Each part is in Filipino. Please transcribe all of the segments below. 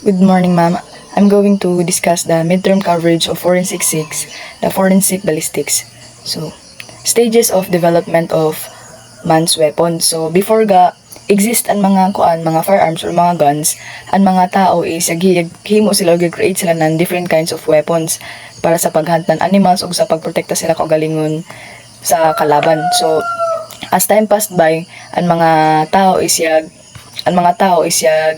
Good morning, ma'am. I'm going to discuss the midterm coverage of Forensic 6, the Forensic Ballistics. So, stages of development of man's weapons. So, before exist ang mga firearms or mga guns, ang mga tao is himo sila o create sila ng different kinds of weapons para sa paghunt ng animals o sa pagprotekta sila kagalingon sa kalaban. So, as time passed by, ang mga tao is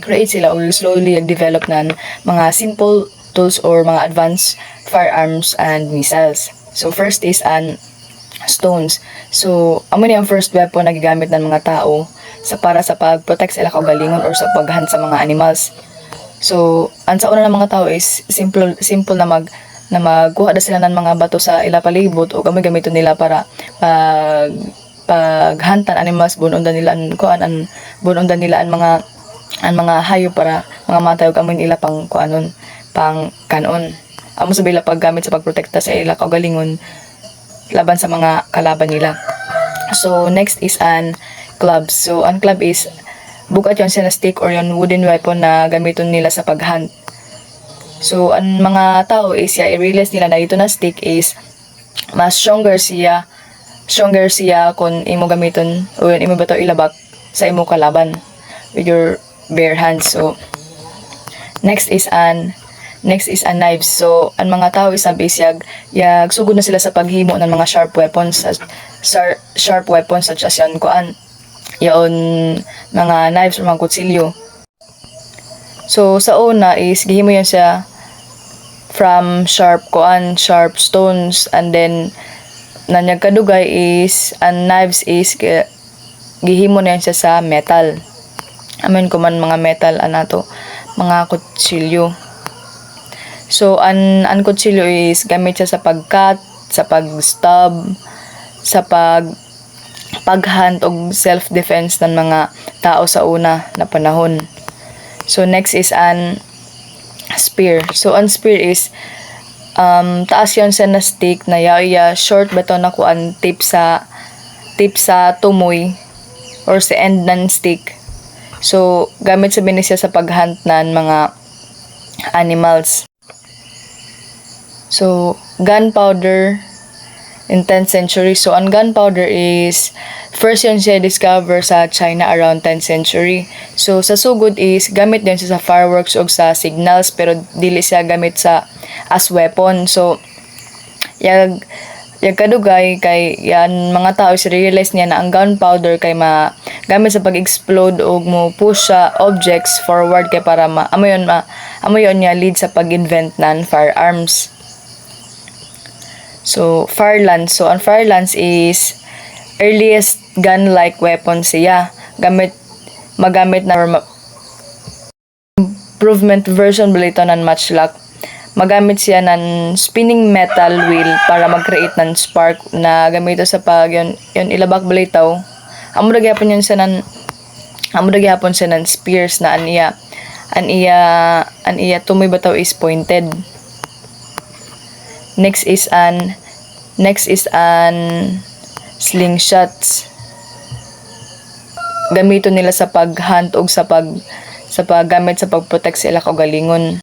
create sila or slowly develop ng mga simple tools or mga advanced firearms and missiles. So first is an stones. So amo ni ang first weapon na gigamit ng mga tao para sa pag-protect sila kagalingon or sa paghunt sa mga animals. So ang sa una ng mga tao is simple na magkuha na sila ng mga bato sa ila palibot o gamiton nila para paghantan animals bunondan nila ang mga hayop para mga matayog amin ila pang kanon amo sa bila paggamit sa pagprotekta sa ila kagalingon laban sa mga kalaban nila. So next is an club. So an club is bukat yon siya na stick or yon wooden weapon na gamiton nila sa paghunt. So ang mga tao is i-realize nila na ito na stick is mas stronger siya kung imo gamiton o imo bato ilabak sa imo kalaban with your bare hands. So next is an knives. So ang mga tao is sugod na sila sa paghimo ng mga sharp weapons such as yon mga knives or mga kutsilyo. So sa una is gihimo yan siya from sharp stones, and then nanyag kadugay is ang knives is gihimo na yan siya sa metal. Amen ko man mga metal anato mga kutsilyo. So ang kutsilyo is gamit siya sa pagcut, sa pag-stab, sa paghunt og self-defense ng mga tao sa una na panahon. So next is an spear. So an spear is taas yon sa na stick na short bato na kuan tip sa tumoy or sa end ng stick. So gamit sa binisya sa paghunt ng mga animals. So gunpowder in 10th century. So ang gunpowder is first yun siya discover sa China around 10th century. So sa sugod is gamit din siya sa fireworks o sa signals, pero dili siya gamit as weapon. So yung kadugay kay yan mga tao is realize niya na ang gunpowder kay gamit sa pag-explode o mo push sa objects forward kay para amo yon niya lead sa pag-invent ng firearms. So fire-lance. So ang fire-lance is earliest gun-like weapon siya. Magamit na improvement version balito ng matchlock. Magamit siya ng spinning metal wheel para mag-create ng spark na gamito sa yon ilabak balitaw. Amo dagyapon siya ng spears na an iya tumoy bataw is pointed. Next is an slingshots. Gamito nila sa paghunt og sa paggamit sa pagprotect sa ila kagalingon.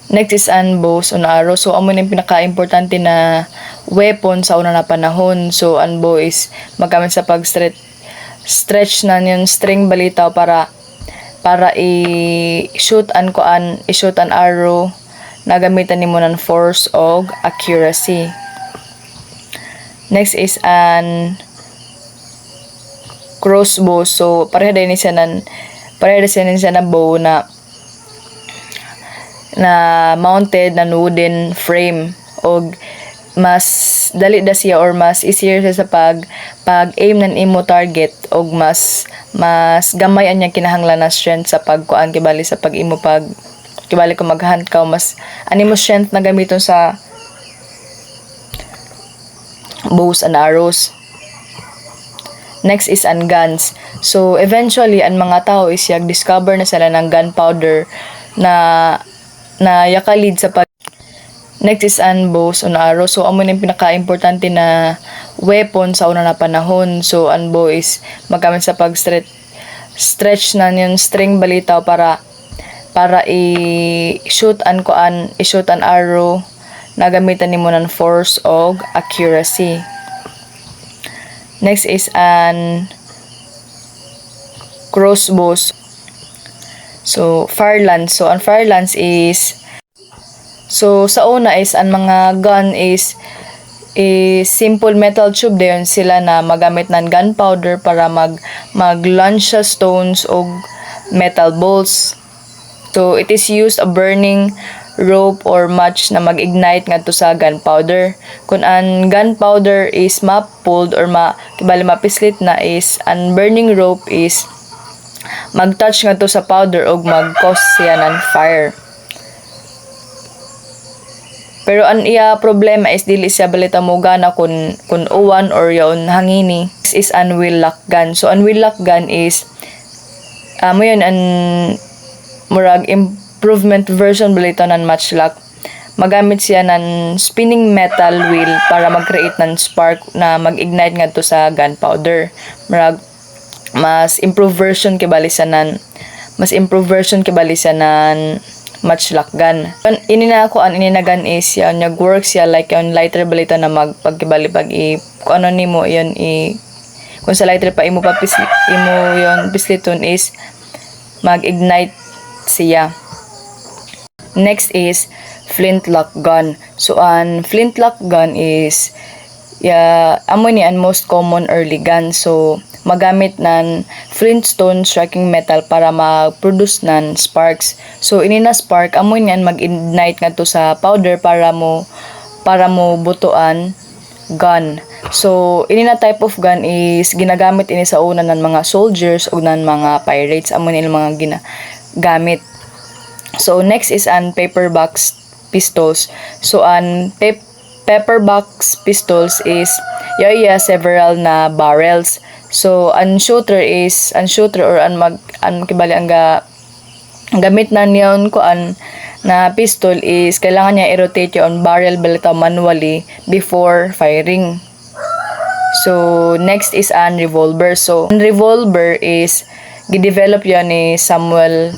Next is an bows and arrows. So amo ni pinaka-importante na weapon sa una na panahon. So an bow is magamit sa stretch na yung string balitaw para i-shoot an arrow na gamitan nimo ng force o accuracy. Next is an crossbow. So pareha din siya na bow na mounted na wooden frame o mas dali da siya or mas easier siya sa pag-aim ng imo target o mas gamay anya kinahanglan na strength sa pagkuan kibali sa kibali ko maghunt ka mas animo strength na gamiton sa bows and arrows. Next is an guns. So eventually ang mga tao is discover na sila ng gunpowder na yakalid sa Next is an bows and arrows. So amo ni pinaka-importante na weapon sa una na panahon. So an bow is magamit sa stretch na yung string balitaw para para i-shoot an arrow na gamitan nimo ng force og accuracy. Next is an crossbows. So fire lance. So ang fire lance is, so sa una is ang mga gun is simple metal tube dayon sila na magamit ng gunpowder para mag-launch sa stones o metal balls. So it is used a burning rope or match na mag-ignite ngadto sa gunpowder. Kung ang gunpowder is ma-pulled or mapislit na, is ang burning rope is mag-touch ngadto sa powder o mag-cause siya ng fire. Pero ang iya problema is dili siya balita mo gana kun uwan or yaon hangini. This is an wheel lock gun. So an wheel lock gun is mo yun an murag improvement version balita ng matchlock. Magamit siya ng spinning metal wheel para mag-create ng spark na mag-ignite ngadto sa gunpowder. Murag mas improved version kibali sa nan matchlock gun. Ininagan is yan nag-work siya like yung lighter balita na magpagkibali pag kung ano nimo yon kung sa lighter pa imo yon pisliton is mag-ignite siya. Next is flintlock gun. So an flintlock gun is amo ni ang most common early gun. So magamit ng flintstone striking metal para mag-produce ng sparks. So inina spark amo niyan mag-ignite ngadto sa powder para mo butuan gun. So inina type of gun is ginagamit ini sa una ng mga soldiers o ng mga pirates, amo nila mga ginagamit. So next is an paperbox pistols. So an paperbox pistols is several na barrels. So an shooter or kibali ang gamit na niyon ko na pistol is kailangan niya i-rotate yung barrel balita manually before firing. So next is an revolver. So an revolver is gidevelop yan ni Samuel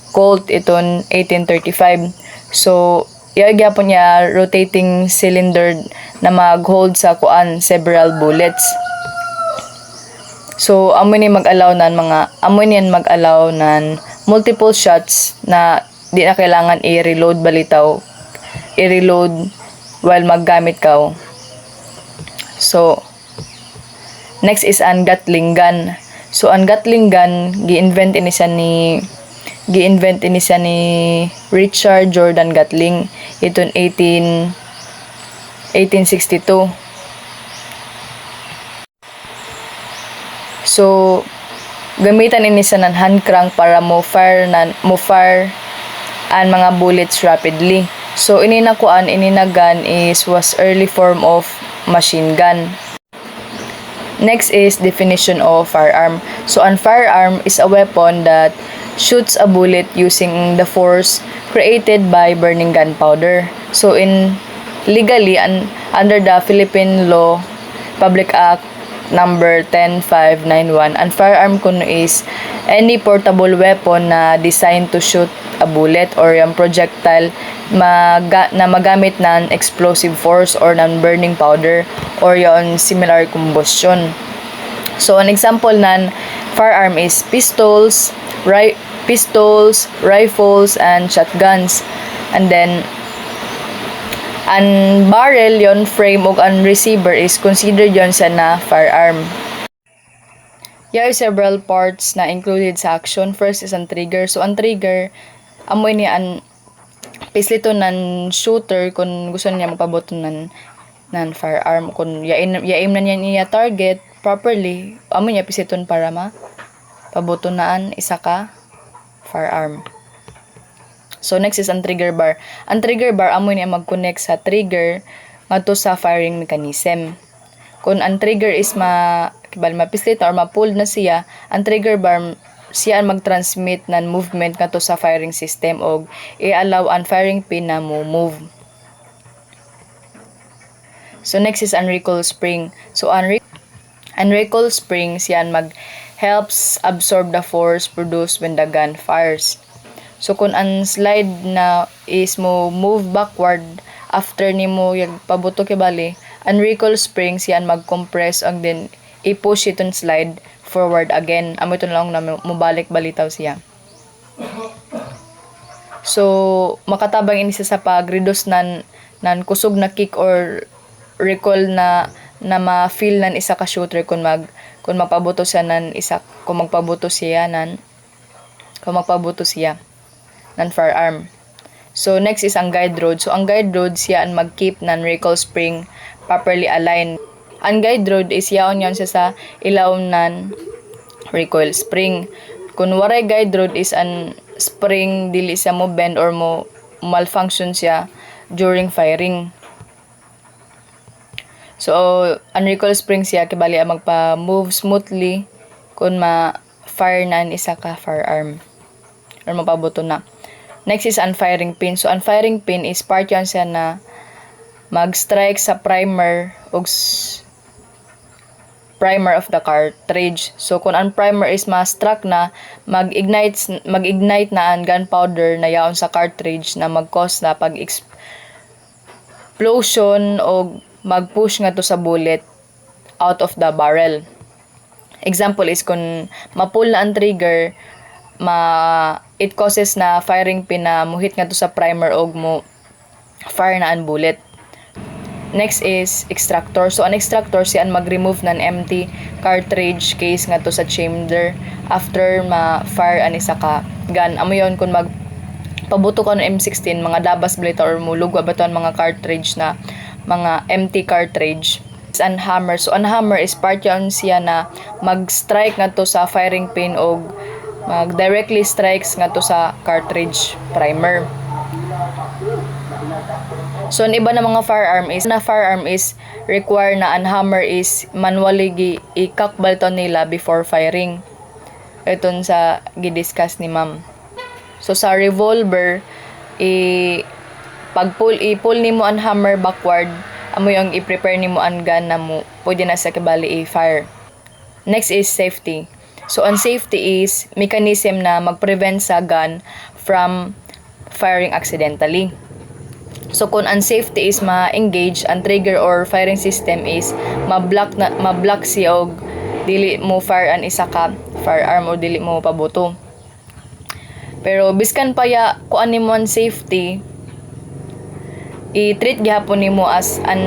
Colt iton 1835. So gyapon niya rotating cylinder na mag-hold sa several bullets. So amo ni mag-allow nan multiple shots na di na kailangan i-reload while maggamit ka. So next is an Gatling gun. So an Gatling gun gi-invent ini siya ni Richard Jordan Gatling iton 1862. So gamitan ini sa ng hand crank para mo fire ang mga bullets rapidly. So ini na gun was early form of machine gun. Next is definition of firearm. So an firearm is a weapon that shoots a bullet using the force created by burning gunpowder. So legally under the Philippine Law Public Act number 10591, ang firearm kuno is any portable weapon na designed to shoot a bullet or yung projectile na magamit ng explosive force or ng burning powder or yung similar combustion. So an example ng firearm is pistols, rifles, and shotguns. And then ang barrel yon frame ug ang receiver is considered yon sa na firearm. There are several parts na included sa action. First is ang trigger. So ang trigger amoy ni ang pislito ng shooter kung gusto niya magpabuto ng firearm. Kung yaim na niya target properly, amoy niya pisliton para pabuto naan isa ka firearm. So next is ang trigger bar. Ang trigger bar amo niya mag-connect sa trigger ngadto sa firing mechanism. Kung ang trigger is mapislit or ma-pull na siya, ang trigger bar siya mag-transmit ng movement ngadto sa firing system og i-allow ang firing pin na move. So next is ang recoil spring. So ang Ang recoil springs yan helps absorb the force produced when the gun fires. So kung ang slide na is mo move backward after nimo yung pabuto kay bali, ang recoil springs yan mag-compress and then i-push itong slide forward again. Amo ito lang na mubalik balitaw siya. So makatabang ini sa pag-reduce nan kusog na kick or recoil na ma-feel nan isa ka shooter kung magpabuto siya nan firearm. So next is ang guide rod. So ang guide rod siya ang mag-keep nan recoil spring properly aligned. Ang guide rod is yaon yan siya sa ilaw nan recoil spring. Kung waray guide rod is an spring dili siya mo bend or mo malfunction siya during firing. So ang recoil spring siya kibali ang magpa-move smoothly kung ma-fire na isa ka firearm or mapabuto na. Next is ang firing pin. So ang firing pin is part yan siya na mag-strike sa primer of the cartridge. So kung ang primer is ma-struck na, mag-ignite na ang gunpowder na yaon sa cartridge na mag-cause na pag-explosion o mag-push nga to sa bullet out of the barrel. Example is kung ma-pull na ang trigger, it causes na firing pin na muhit nga to sa primer o mo fire na ang bullet. Next is extractor. So an extractor siya mag-remove ng empty cartridge case nga to sa chamber after ma-fire an isa ka gun. Amo yon kung pabuto ka ng M16 mga dabas balita or mulog baton mga cartridge na mga empty cartridge. An hammer. So an hammer is part yan siya na mag-strike nga to sa firing pin o mag-directly strikes nga to sa cartridge primer. So ang iba na mga firearm is require na ang hammer is manually i-kakbal to nila before firing. Ito sa gidiscuss ni ma'am. So sa revolver i-pull nimo ang hammer backward, amo yung i-prepare nimo ang gun na mo pwede na sa kibali i-fire. Next is safety. So ang safety is mechanism na mag-prevent sa gun from firing accidentally. So kung ang safety is ma-engage, ang trigger or firing system is ma-block siya og dili mo fire an isa ka firearm o dili mo pabuto. Pero biskan pa ya kuan nimo ang safety, i-treat gihapon nimo as an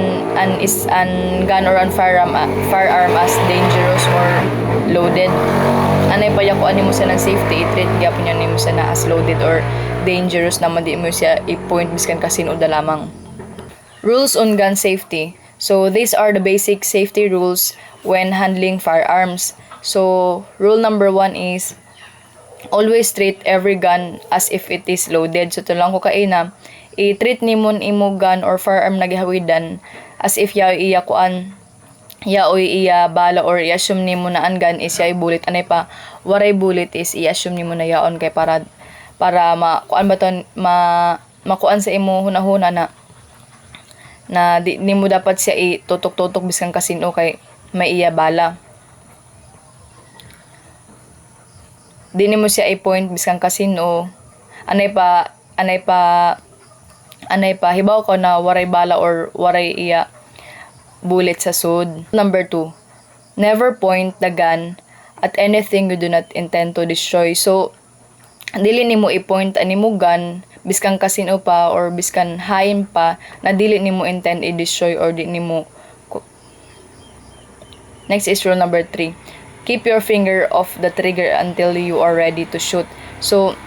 gun or an firearm as dangerous or loaded. Anay pa ya kuan nimo sa ng safety, i-treat gihapon nimo sa na as loaded or dangerous naman, di mo siya i-point biskan kasi da lamang. Rules on gun safety. So these are the basic safety rules when handling firearms. So rule number 1 is always treat every gun as if it is loaded. So ito lang ko kaina, i-treat nimo imo gun or firearm na gihawidan as if iya bala or i-assume nimo na ang gun is yay bullet. Anay pa waray bullet is i-assume nimo na yaon kay para makuan sa imo hunahuna na di mo dapat siya itutok-tutok biskan kasino kay may iya bala. Di nimo siya i-point biskan kasino. Anay pa hibaw ko na waray bala or waray iya bullet sa sud. Number 2, never point the gun at anything you do not intend to destroy. So dili nimo i-point animo gun biskan kasino pa or biskan hain pa na dili nimo intend i-destroy or di nimo. Next is rule number 3. Keep your finger off the trigger until you are ready to shoot. So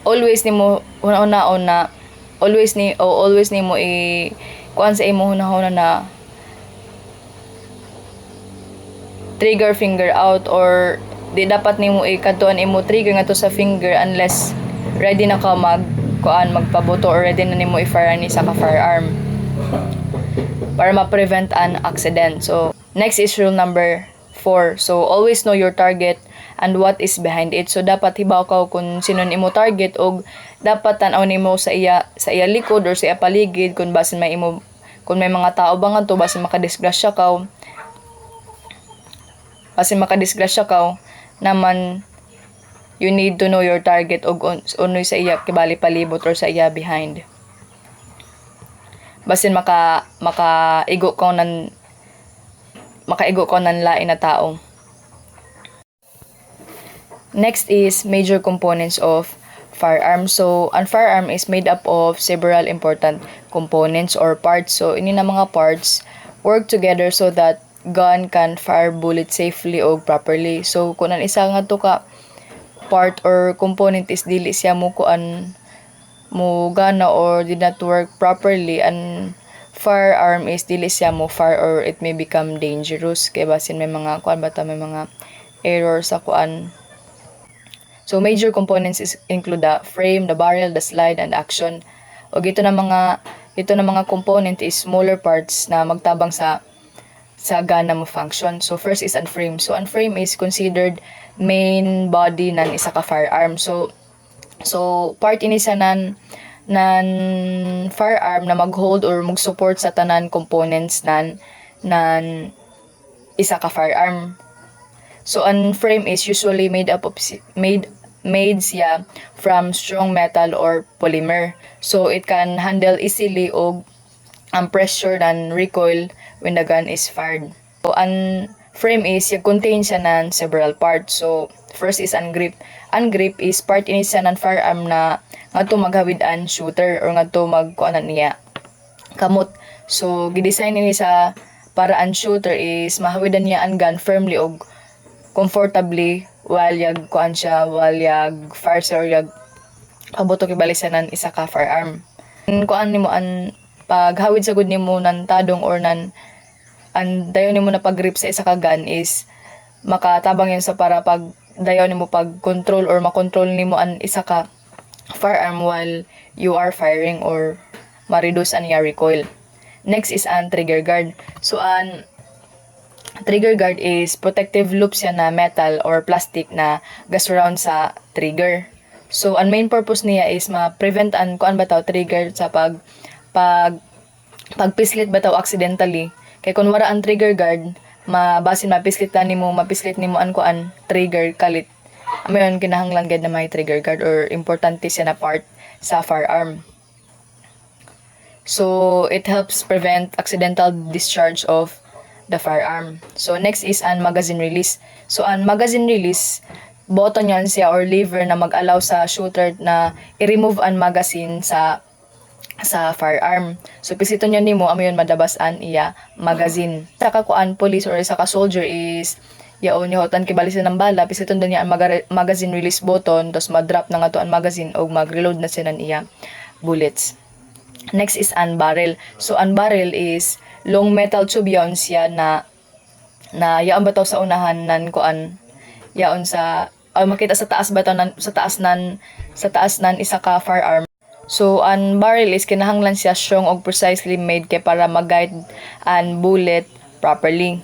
always nimo always nimo kuan sa imo hunahuna na trigger finger out or di dapat nimo ikadtuan imo trigger nga to sa finger unless ready na ka magpabuto or ready na nimo i-fire ni sa firearm para ma-prevent an accident. So next is rule number 4. So always know your target and what is behind it. So dapat hibaw ka kung sino imo target og dapat tan-aw nimo sa iya likod or sa iya paligid kung may mga tao ba nga to basin makadisgrasya ka Kasi makadisgrasya ka naman, you need to know your target og unoy sa iya kibali palibot or sa iya behind. Basin makaigo ko nan lain na tao. Next is major components of firearm. So, ang firearm is made up of several important components or parts. So, ini na mga parts work together so that gun can fire bullet safely o properly. So, kung ang isa nga to ka part or component is dili siya mo kuan mo gana or did not work properly, and firearm is dili siya mo fire or it may become dangerous. Kaya basin may mga kuan bata may mga error sa kuan. So, major components include the frame, the barrel, the slide, and action. O ito na mga component is smaller parts na magtabang sa gun na mo function. So, first is ang frame. So, ang frame is considered main body ng isa ka firearm. So part ini sa nan firearm na mag-hold or mag-support sa tanan components nan isa ka firearm. So, ang frame is usually made siya from strong metal or polymer. So, it can handle easily og ang pressure and recoil when the gun is fired. So, ang frame is contain siya ng several parts. So, first is ang grip. Ang grip is part ini siya ng firearm na ngadto maghawid ang shooter or ngadto magkuanan niya kamot. So, gidesign ini sa para ang shooter is mahawidan niya ang gun firmly og comfortably while yag fire or yag pabuto kibalisanan isa ka firearm. Kuan nimo an paghawid sa gud nimo nan tadong or nan ang dayon nimo na pag-grip sa isa ka gun is makatabang yan sa para pag dayon nimo pag-control or makontrol nimo an isa ka firearm while you are firing or ma-reduce an iya recoil. Next is an trigger guard. So, an trigger guard is protective loop siya na metal or plastic na gasurround sa trigger. So, ang main purpose niya is ma-prevent an kuan bataw trigger sa pagpislit bataw accidentally. Kay kung wala ang trigger guard, mabasin mapislit nimo an kuan trigger kalit. Ayon kinahanglan gid na may trigger guard or importante siya na part sa firearm. So, it helps prevent accidental discharge of the firearm. So, next is an magazine release. So, an magazine release, button yan siya or lever na mag-allow sa shooter na i-remove an magazine sa firearm. So, pisiton yan nimo, amayon madabas an iya magazine. Sa kakuan police or sa ka-soldier is yaon yahotan kibalisan ng bala, pisiton din niya ang magazine release button, tapos ma-drop na nga to ang magazine o mag-reload na siya ng iya bullets. Next is an barrel. So, an barrel is long metal tube yaon siya na yaon bataw sa unahan nan kuan yaon sa makita sa taas bataw sa taas nan isa ka firearm. So, an barrel is kinahanglan siya strong og precisely made kay para mag-guide an bullet properly.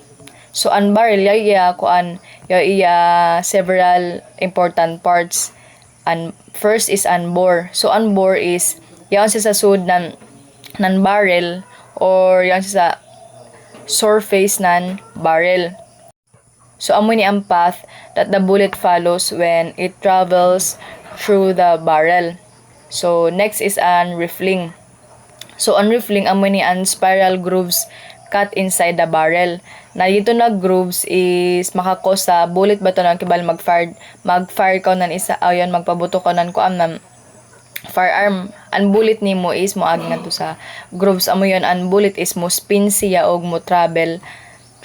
So, an barrel iya several important parts. And first is an bore. So, an bore is yaon siya sa sud nan barrel or yaon siya sa surface nan barrel. So, amo ni ang path that the bullet follows when it travels through the barrel. So, next is an rifling. So, an rifling, amo ni ang spiral grooves cut inside the barrel. Na dito na grooves is makakos sa bullet ba ito na kibal mag-fire ka nan isa, ayon magpabuto ka nan kuam ng firearm. Ang bullet nimo is moagi nga to sa grooves, amo yon ang bullet is mo spin siya og mo travel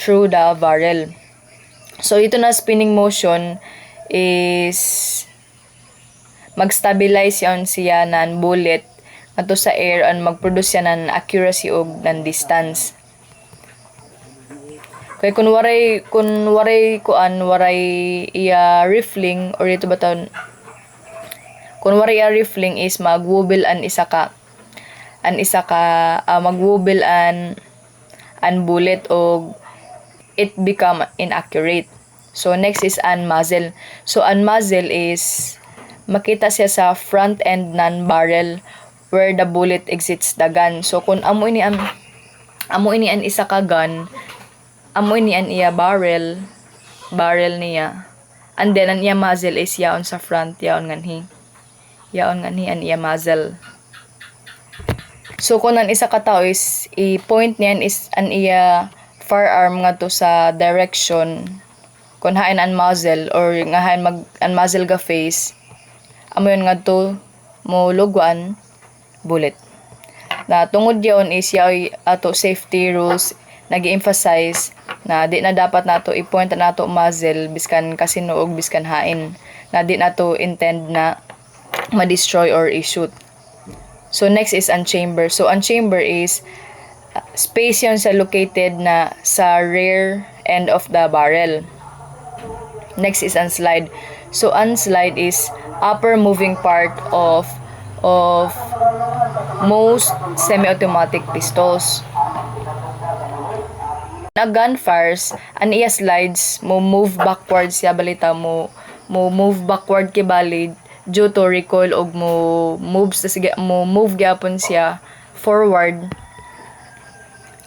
through the barrel. So, ito na spinning motion is mag-stabilize yon siya nan bullet ato sa air and mag-produce siya nan accuracy og nan distance. Kaya kung waray iya rifling or ito ba taon, kung waray iya rifling is mag-wobble an isa ka mag-wobble an bullet o it become inaccurate. So, next is an muzzle. So, an muzzle is makita siya sa front end nan barrel where the bullet exits the gun. So, kung amo ini an isa ka gun, amo ini an iya barrel, barrel niya. And then ang iya muzzle is yaon sa front, yaon nganhi. Yaon nganhi ang iya muzzle. So kung ang isa ka tao is i-point niyan is ang iya firearm ngadto sa direction kung hain ang muzzle or nga hain mag ang muzzle ga face, amo yun ngadto mo lugwan bullet. Na tungod yon is yaoy ato safety rules nagi-emphasize na di na dapat nato i-point nato muzzle biskan kasinuog biskan hain, na di nato intend na ma-destroy or i-shoot. So next is ang chamber. So ang chamber is space yon sa located na sa rear end of the barrel. Next is ang slide. So ang slide is upper moving part of most semi-automatic pistols. Na gunfires, an iya slides mo move backwards siya balita mo move backward kibalid due to recoil og mo move gyapon siya forward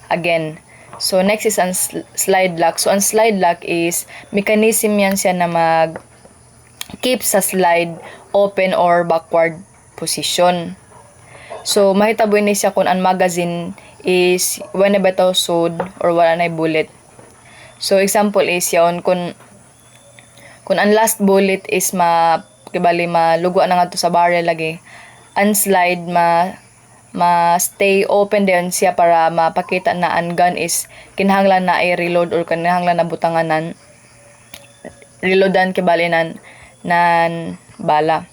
again. So next is ang slide lock. So ang slide lock is mechanism yan siya na mag keep sa slide open or backward position. So mahitabo ni siya kung ang magazine is when na bitaw sud or wala na bullet. So example is yon kung ang last bullet is kibali malugo na nga to sa barrel lagi, ang slide stay open din siya para mapakita na ang gun is kinahanglan na i-reload or kinahanglan na butanganan reloadan kibali nan bala.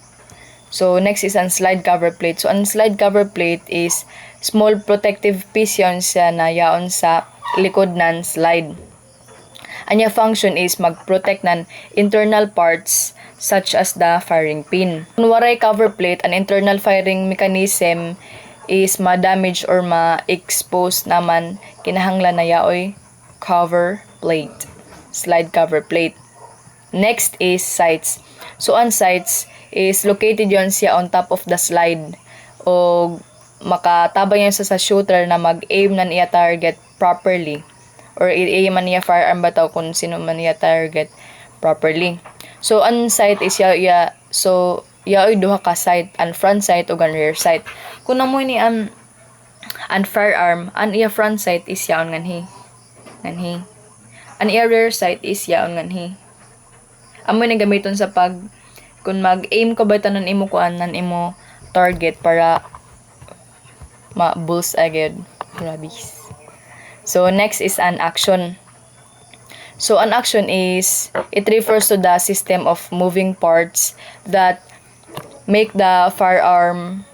So next is ang slide cover plate. So ang slide cover plate is small protective piece yon siya na yaon sa likod ng slide. Anya function is mag-protect ng internal parts such as the firing pin. Kung waray cover plate, an internal firing mechanism is ma-damage or ma-expose naman kinahanglan na yaoy cover plate, slide cover plate. Next is sights. So ang sights is located yon siya on top of the slide o makatabang yan sa shooter na mag-aim na niya target properly or i-aim man niya firearm bataw kung sino man niya target properly. So ang sight is so yaoy duha ka sight, ang front sight ug ang rear sight. Kung namo ni ang firearm, ang iya front sight is yaon nganhi. Ang iya rear sight is yaon nganhi. Amo ni gamiton sa pag kung mag-aim ka ba tanan imo kuan nan imo target para ma-bulls agad. Grabis. So next is an action. So an action is it refers to the system of moving parts that make the firearm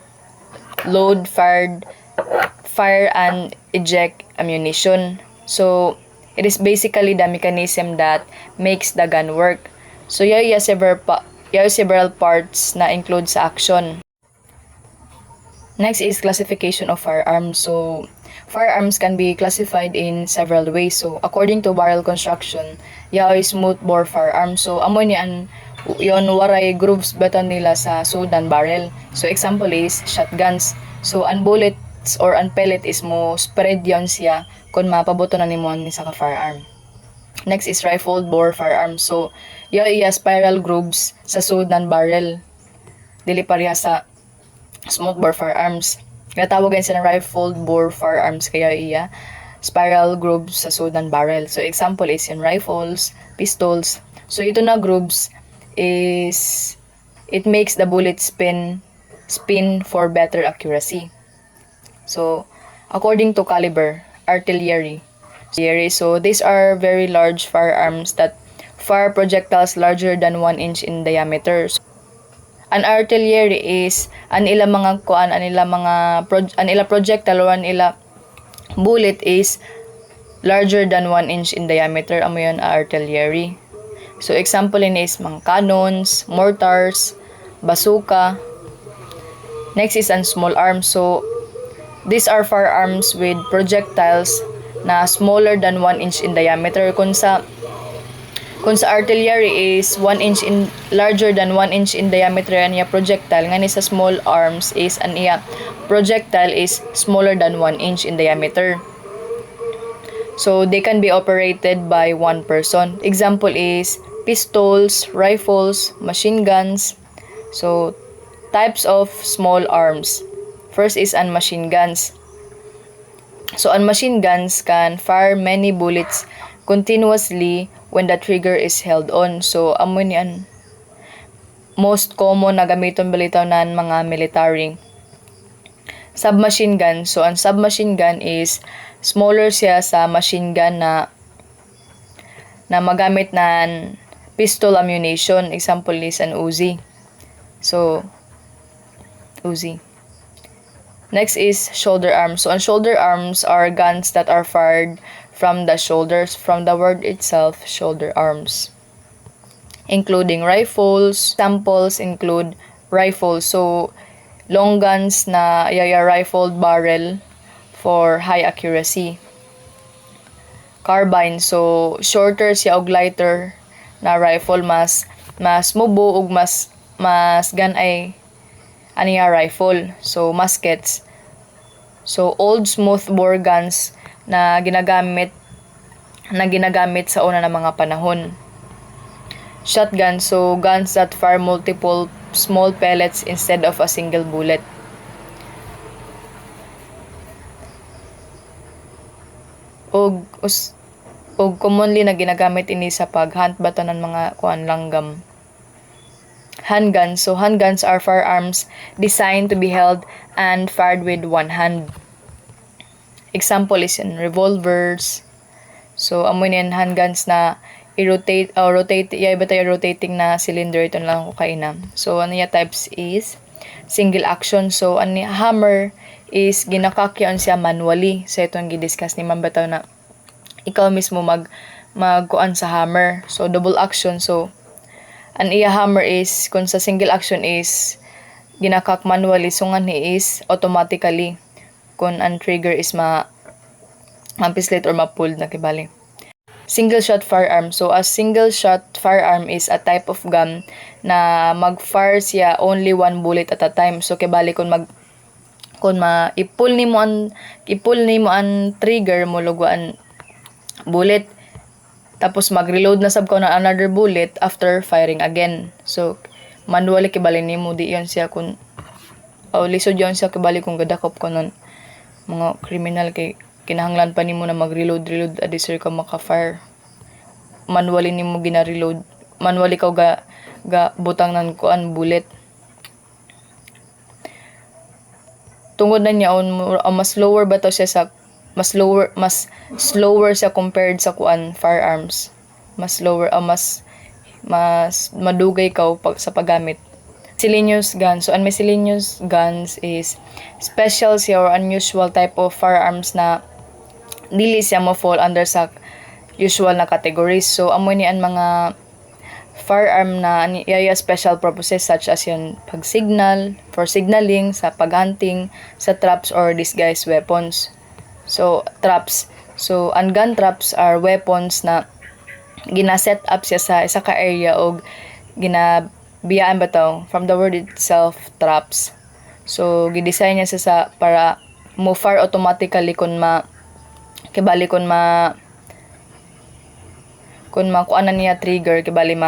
load, fire and eject ammunition. So it is basically the mechanism that makes the gun work. So yeah, several parts na include sa action. Next is classification of firearms. So firearms can be classified in several ways. So according to barrel construction, yaoy smooth bore firearm. So amo ni an yon waray grooves batan nila sa sudan barrel. So example is shotguns. So an bullets or an pellet is mo spread yon siya kung mapaboto na nimo ni sa ka firearm. Next is rifled bore firearm. So yaoy spiral grooves sa sudan barrel. Dili pareha sa smooth bore firearms. Natawagan sila ng rifled bore firearms kaya iya spiral grooves sa sudan barrel. So example is in rifles, pistols. So ito na grooves is it makes the bullet spin for better accuracy. So according to caliber, artillery. So these are very large firearms that fire projectiles larger than 1 inch in diameter. An artillery is an ila mga kuan, an ila projectile or an ila bullet is larger than 1 inch in diameter. Amo yon artillery. So example is mga cannons, mortars, bazooka. Next is an small arms. So these are firearms with projectiles na smaller than 1 inch in diameter. Kung sa artillery is 1 inch in larger than 1 inch in diameter niya projectile, ngani sa small arms is projectile is smaller than 1 inch in diameter. So they can be operated by one person. Example is pistols, rifles, machine guns. So types of small arms. First is unmachine guns. So unmachine guns can fire many bullets continuously when the trigger is held on. So amo ni an most common na gamiton balitaw nan mga military. Submachine gun. So ang submachine gun is smaller siya sa machine gun na magamit nan pistol ammunition. Example is an Uzi. So Uzi. Next is shoulder arms. So, shoulder arms are guns that are fired from the shoulders, from the word itself, shoulder arms. Including rifles. Examples include rifles. So, long guns na rifled barrel for high accuracy. Carbine. So, shorter siya og lighter na rifle, mas mubo ug mas ganay aniya rifle. So muskets. So old smooth bore guns na ginagamit sa una na mga panahon. Shotgun. So guns that fire multiple small pellets instead of a single bullet. Og commonly na ginagamit ini sa paghunt bato ng mga langgam. Handguns. So handguns are firearms designed to be held and fired with one hand. Example is in revolvers. So amo niyan handguns na rotating na cylinder ito lang ko kaina. So ano niya types is single action. So ani hammer is ginakakyan siya manually. So itong gi-discuss ni Ma'am Bataw na ikaw mismo magkuan sa hammer. So double action. So ang iya hammer is, kung sa single action is ginakak manually, so nga ni is automatically kung ang trigger is ma-pislet or ma-pulled na kibali. Single shot firearm. So a single shot firearm is a type of gun na mag-fire siya only one bullet at a time. So kibali kung i-pull nimo ang trigger mo lugwaan bullet, tapos mag-reload na sab ko na another bullet after firing again. So manually kibali nimo di yon siya kun lisod yon siya kibali kung gadakop ko nun mga criminal kay kinahanglan pa nimo na mag-reload adi sir ka maka-fire. Manually nimo gina-reload, manually ka ga butang nan kuan bullet. Tungod na niya mas lower ba to siya sa mas slower siya compared sa kuan firearms. Mas slower mas madugay ka sa paggamit. Miscellaneous guns. So ang miscellaneous guns is special siya or unusual type of firearms na dili siya mo fall under sa usual na categories. So amo ni ang mga firearm na yaya special purposes such as yung pag-signal, for signaling, sa paghunting, sa traps or disguised weapons. So, traps. So, ang gun traps are weapons na gina-set up siya sa isa ka area o ginabiyaan ba to? From the word itself, traps. So, gidesign niya siya sa para mo fire automatically kung kuanan niya trigger kibali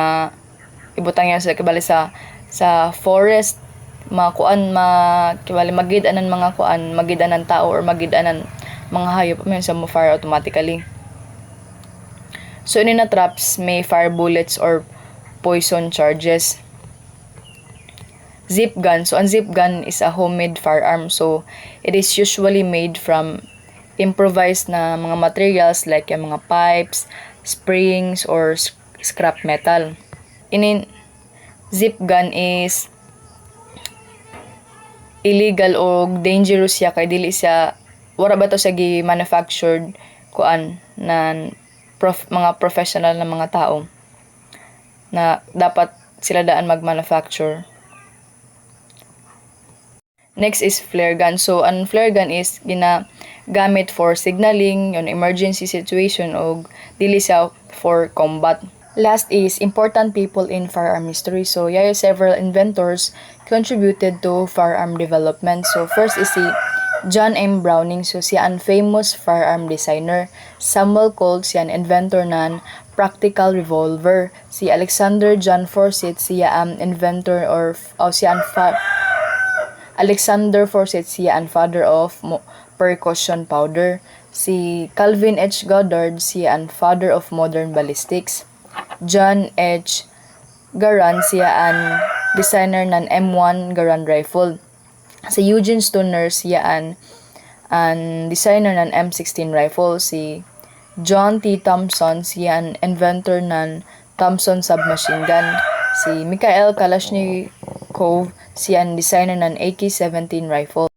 ibutang niya sa kibali sa forest kibali magidanan mga magidanan tao or magidanan mga hayop may sa mo fire automatically. So ini na traps may fire bullets or poison charges. Zip gun. So ang zip gun is a homemade firearm. So it is usually made from improvised na mga materials like yung mga pipes, springs or scrap metal. Ini zip gun is illegal o dangerous siya kay dili siya wala ba to siya gi-manufactured kuan na mga professional na mga tao na dapat sila daan mag-manufacture. Next is flare gun. So ang flare gun is ginagamit for signaling yon emergency situation o dili siya for combat. Last is important people in firearm history. So several inventors contributed to firearm development. So first is si John M. Browning, so siya ang famous firearm designer. Samuel Colt, siya ang inventor ng practical revolver. Si Alexander John Forsyth, siya ang inventor Alexander Forsyth, siya ang father of percussion powder. Si Calvin H. Goddard, siya ang father of modern ballistics. John H. Garand, siya ang designer ng M1 Garand rifle. Si Eugene Stoner, siya ang designer ng M16 rifle. Si John T. Thompson, siya ang inventor ng Thompson submachine gun. Si Mikhail Kalashnikov, siya ang designer ng AK-17 rifle.